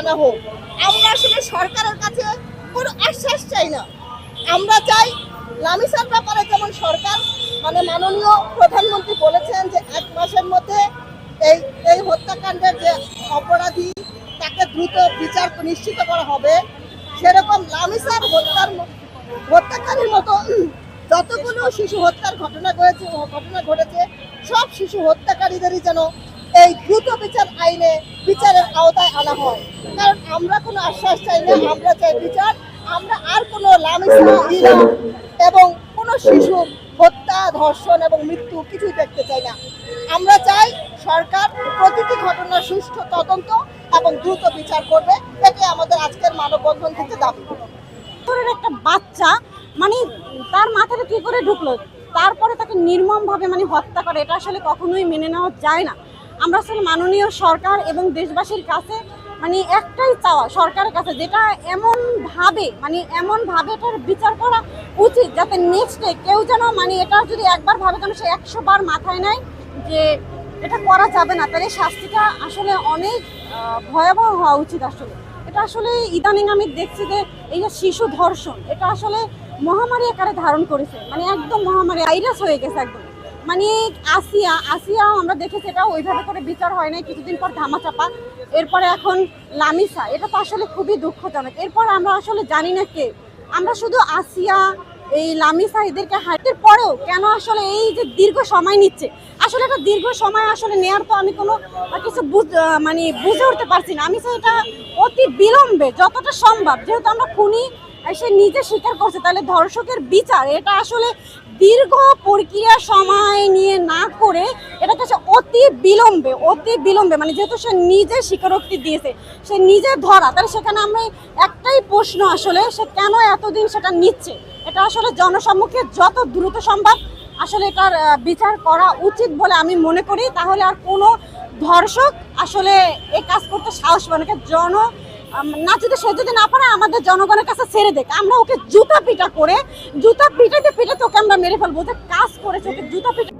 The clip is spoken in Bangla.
আনা হোক। আমরা আসলে সরকারের কাছে কোনো আশ্বাস চাই না, আমরা চাই লামিসার ব্যাপারে যেমন সরকার মাননীয় প্রধানমন্ত্রী বলেছেন যে 1 মাসের মধ্যে এই এই হত্যাকাণ্ডের যে অপরাধী তাকে দ্রুত বিচার নিশ্চিত করা হবে, সেরকম লামিসার হত্যাকারীর মতো যতগুলো শিশু হত্যার ঘটনা ঘটেছে সব শিশু হত্যাকারীদেরই যেন এই দ্রুত বিচার আইনে বিচারের আওতায় আনা হয়। কারণ আমরা কোনো আশ্বাস চাই না, আমরা চাই বিচার। আমরা আর কোনো লামিসা এবং কোনো শিশু হত্যা, ধর্ষণ এবং মৃত্যু কিছুই দেখতে চাই না। আমরা চাই সরকার প্রতিটি ঘটনার সুষ্ঠু তদন্ত এবং দ্রুত বিচার করবে। এটাই আমাদের আজকের মানববন্ধন থেকে দাবি। একটা বাচ্চা তার মাথাটা কি করে ঢুকলো, তারপরে তাকে নির্মমভাবে হত্যা করে, এটা আসলে কখনোই মেনে নেওয়া যায় না। আমরা আসলে মাননীয় সরকার এবং দেশবাসীর কাছে একটাই চাওয়া সরকারের কাছে, যেটা এমনভাবে এটার বিচার করা উচিত যাতে নেক্সটে কেউ যেন এটা যদি একবার ভাবে কেন সে 100 বার মাথায় নেয় যে এটা করা যাবে না, তাহলে শাস্তিটা আসলে অনেক ভয়াবহ হওয়া উচিত। আসলে এটা আসলে ইদানিং আমি দেখছি যে এই যে শিশু ধর্ষণ, এটা আসলে মহামারী আকারে ধারণ করেছে, একদম মহামারী ভাইরাস হয়ে গেছে একদম। আসিয়াও আমরা দেখেছি এটা ওইভাবে করে বিচার হয় নাই, কিছুদিন পর ধামাচাপা, এরপরে এখন লামিসা। এটা তো আসলে খুবই দুঃখজনক। এরপর আমরা আসলে জানি না কে, আমরা শুধু আসিয়া এই লামিসা এদেরকে হাইটের পরেও কেন আসলে এই যে দীর্ঘ সময় নিচ্ছে, আসলে এটা দীর্ঘ সময় আসলে নেওয়ার তো আমি কোনো কিছু বুঝে উঠতে পারছি না। আমি চাই এটা অতি বিলম্বে যতটা সম্ভব, যেহেতু আমরা খুনি সে নিজে স্বীকার করছে, তাহলে ধর্ষকের বিচার এটা আসলে দীর্ঘ প্রক্রিয়া সময় নিয়ে না করে এটাকে সে অতি বিলম্বে যেহেতু সে নিজে স্বীকারোক্তি দিয়েছে, সে নিজে ধরা, তাহলে সেখানে আমরা একটাই প্রশ্ন, আসলে সে কেন এতদিন সেটা নিচ্ছে। এটা আসলে জনসম্মুখে যত দ্রুত সম্ভব আসলে এটার বিচার করা উচিত বলে আমি মনে করি। তাহলে আর কোনো ধর্ষক আসলে এই কাজ করতে সাহস পাবে না। সে যদি না পারে আমাদের জনগণের কাছে ছেড়ে দেখ, আমরা ওকে জুতা পিটাতে ওকে আমরা মেরে ফেলবো, যে কাজ করেছে ওকে জুতা পিটা